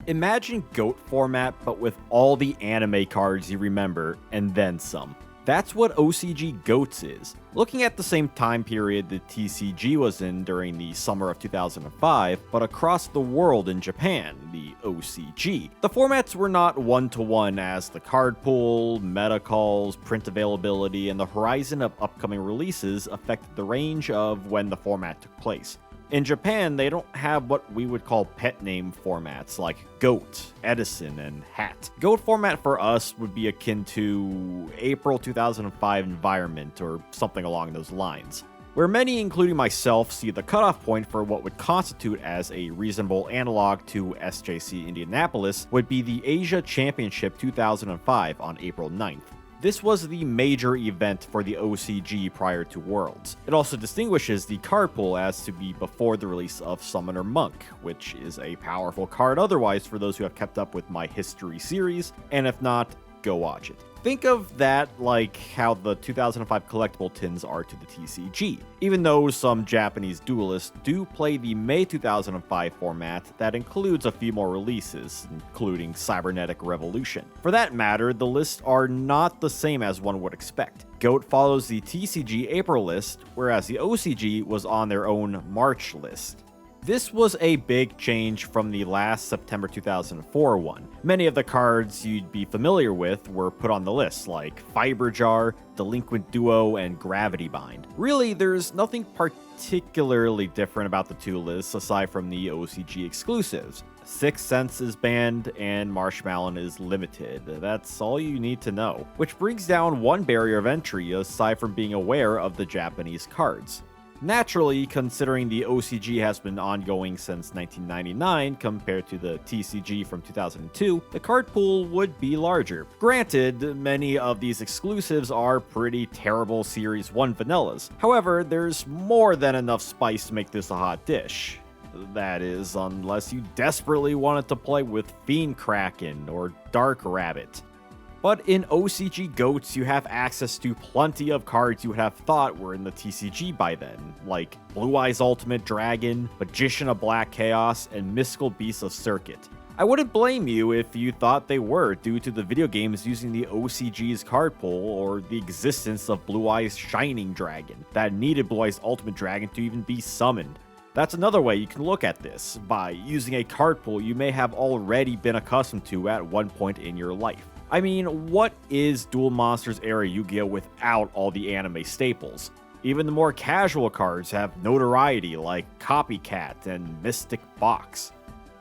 Imagine GOAT format, but with all the anime cards you remember, and then some. That's what OCG Goats is. Looking at the same time period the TCG was in during the summer of 2005, but across the world in Japan, the OCG. The formats were not one-to-one as the card pool, meta calls, print availability, and the horizon of upcoming releases affected the range of when the format took place. In Japan, they don't have what we would call pet name formats like Goat, Edison, and Hat. Goat format for us would be akin to April 2005 Environment or something along those lines, where many, including myself, see the cutoff point for what would constitute as a reasonable analog to SJC Indianapolis would be the Asia Championship 2005 on April 9th. This was the major event for the OCG prior to Worlds. It also distinguishes the card pool as to be before the release of Summoner Monk, which is a powerful card otherwise for those who have kept up with my history series, and if not, go watch it. Think of that like how the 2005 collectible tins are to the TCG, even though some Japanese duelists do play the May 2005 format that includes a few more releases, including Cybernetic Revolution. For that matter, the lists are not the same as one would expect. GOAT follows the TCG April list, whereas the OCG was on their own March list. This was a big change from the last September 2004 one. Many of the cards you'd be familiar with were put on the list, like Fiber Jar, Delinquent Duo, and Gravity Bind. Really, there's nothing particularly different about the two lists aside from the OCG exclusives. Sixth Sense is banned, and Marshmallow is limited. That's all you need to know. Which brings down one barrier of entry aside from being aware of the Japanese cards. Naturally, considering the OCG has been ongoing since 1999 compared to the TCG from 2002, the card pool would be larger. Granted, many of these exclusives are pretty terrible Series 1 vanillas. However, there's more than enough spice to make this a hot dish. That is, unless you desperately wanted to play with Fiend Kraken or Dark Rabbit. But in OCG Goats, you have access to plenty of cards you would have thought were in the TCG by then, like Blue Eyes Ultimate Dragon, Magician of Black Chaos, and Mystical Beasts of Circuit. I wouldn't blame you if you thought they were due to the video games using the OCG's card pool or the existence of Blue Eyes Shining Dragon that needed Blue Eyes Ultimate Dragon to even be summoned. That's another way you can look at this, by using a card pool you may have already been accustomed to at one point in your life. I mean, what is Duel Monsters era Yu-Gi-Oh without all the anime staples? Even the more casual cards have notoriety like Copycat and Mystic Box.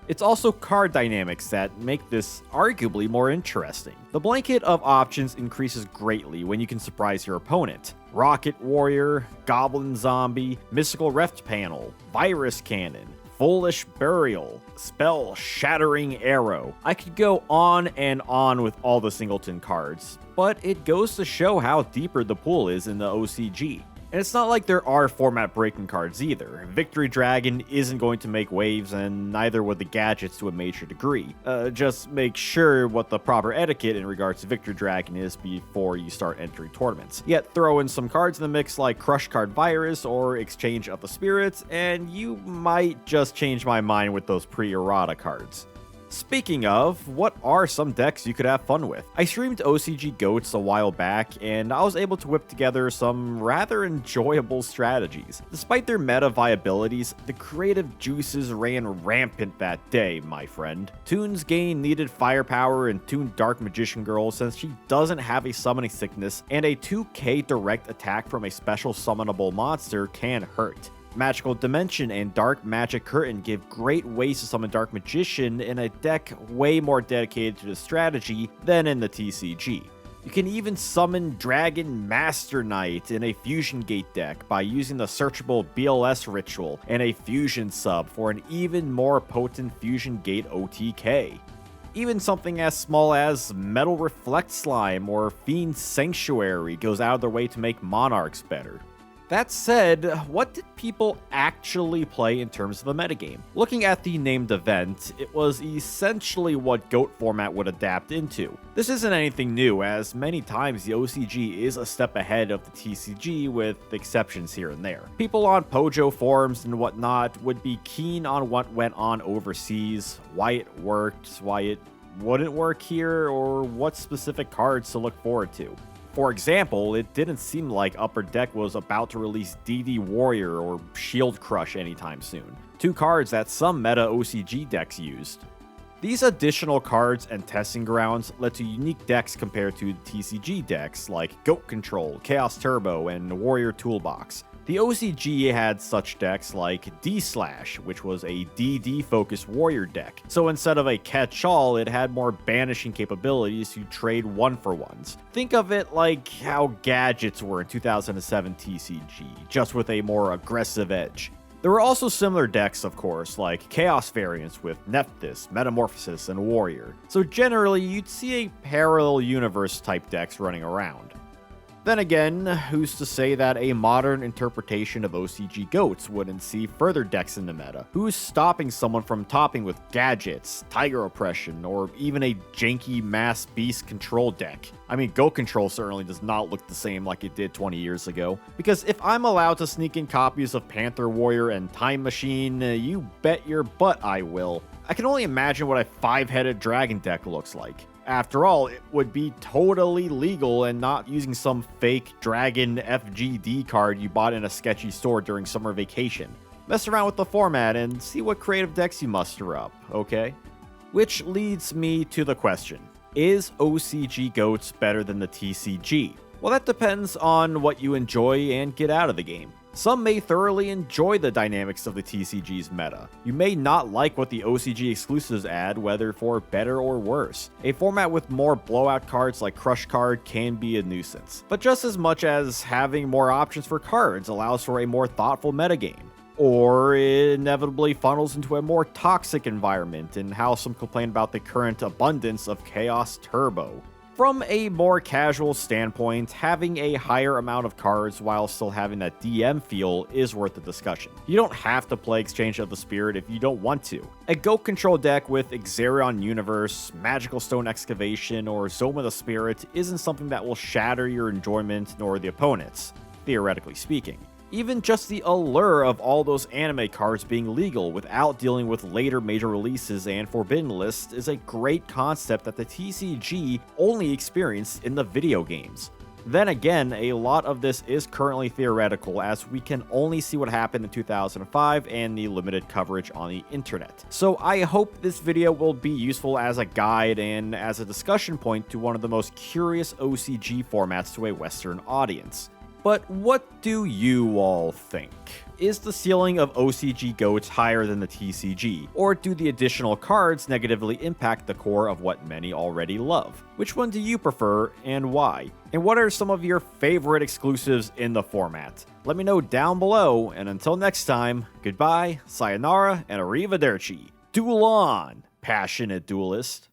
It's also card dynamics that make this arguably more interesting. The blanket of options increases greatly when you can surprise your opponent. Rocket Warrior, Goblin Zombie, Mystical Reft Panel, Virus Cannon, Foolish Burial, Spell Shattering Arrow. I could go on and on with all the singleton cards, but it goes to show how deeper the pool is in the OCG. And it's not like there are format breaking cards either. Victory Dragon isn't going to make waves, and neither would the gadgets to a major degree. Just make sure what the proper etiquette in regards to Victory Dragon is before you start entering tournaments. Yet throw in some cards in the mix like Crush Card Virus or Exchange of the Spirits, and you might just change my mind with those pre-errata cards. Speaking of, what are some decks you could have fun with? I streamed OCG Goats a while back, and I was able to whip together some rather enjoyable strategies. Despite their meta viabilities, the creative juices ran rampant that day, my friend. Toon's Gain needed firepower and Toon Dark Magician Girl since she doesn't have a summoning sickness, and a 2k direct attack from a special summonable monster can hurt. Magical Dimension and Dark Magic Curtain give great ways to summon Dark Magician in a deck way more dedicated to the strategy than in the TCG. You can even summon Dragon Master Knight in a Fusion Gate deck by using the searchable BLS ritual and a Fusion sub for an even more potent Fusion Gate OTK. Even something as small as Metal Reflect Slime or Fiend Sanctuary goes out of their way to make Monarchs better. That said, what did people actually play in terms of a metagame? Looking at the named event, it was essentially what GOAT format would adapt into. This isn't anything new, as many times the OCG is a step ahead of the TCG with exceptions here and there. People on Pojo forums and whatnot would be keen on what went on overseas, why it worked, why it wouldn't work here, or what specific cards to look forward to. For example, it didn't seem like Upper Deck was about to release DD Warrior or Shield Crush anytime soon, two cards that some meta OCG decks used. These additional cards and testing grounds led to unique decks compared to TCG decks like Goat Control, Chaos Turbo, and Warrior Toolbox. The OCG had such decks like D-Slash, which was a DD-focused warrior deck. So instead of a catch-all, it had more banishing capabilities to trade one-for-ones. Think of it like how Gadgets were in 2007 TCG, just with a more aggressive edge. There were also similar decks, of course, like Chaos variants with Nephthys, Metamorphosis, and Warrior. So generally, you'd see a parallel universe type decks running around. Then again, who's to say that a modern interpretation of OCG Goats wouldn't see further decks in the meta? Who's stopping someone from topping with Gadgets, Tiger Oppression, or even a janky Mass Beast Control deck? I mean, Goat Control certainly does not look the same like it did 20 years ago. Because if I'm allowed to sneak in copies of Panther Warrior and Time Machine, you bet your butt I will. I can only imagine what a 5-headed dragon deck looks like. After all, it would be totally legal and not using some fake dragon FGD card you bought in a sketchy store during summer vacation. Mess around with the format and see what creative decks you muster up, okay? Which leads me to the question, is OCG Goats better than the TCG? Well, that depends on what you enjoy and get out of the game. Some may thoroughly enjoy the dynamics of the TCG's meta. You may not like what the OCG exclusives add, whether for better or worse. A format with more blowout cards like Crush Card can be a nuisance, but just as much as having more options for cards allows for a more thoughtful metagame. Or it inevitably funnels into a more toxic environment, and how some complain about the current abundance of Chaos Turbo. From a more casual standpoint, having a higher amount of cards while still having that DM feel is worth the discussion. You don't have to play Exchange of the Spirit if you don't want to. A Goat Control deck with Xerion Universe, Magical Stone Excavation, or Zoma the Spirit isn't something that will shatter your enjoyment nor the opponent's, theoretically speaking. Even just the allure of all those anime cards being legal without dealing with later major releases and forbidden lists is a great concept that the TCG only experienced in the video games. Then again, a lot of this is currently theoretical, as we can only see what happened in 2005 and the limited coverage on the internet. So I hope this video will be useful as a guide and as a discussion point to one of the most curious OCG formats to a Western audience. But what do you all think? Is the ceiling of OCG Goats higher than the TCG? Or do the additional cards negatively impact the core of what many already love? Which one do you prefer and why? And what are some of your favorite exclusives in the format? Let me know down below, and until next time, goodbye, sayonara, and arrivederci. Duel on, passionate duelist.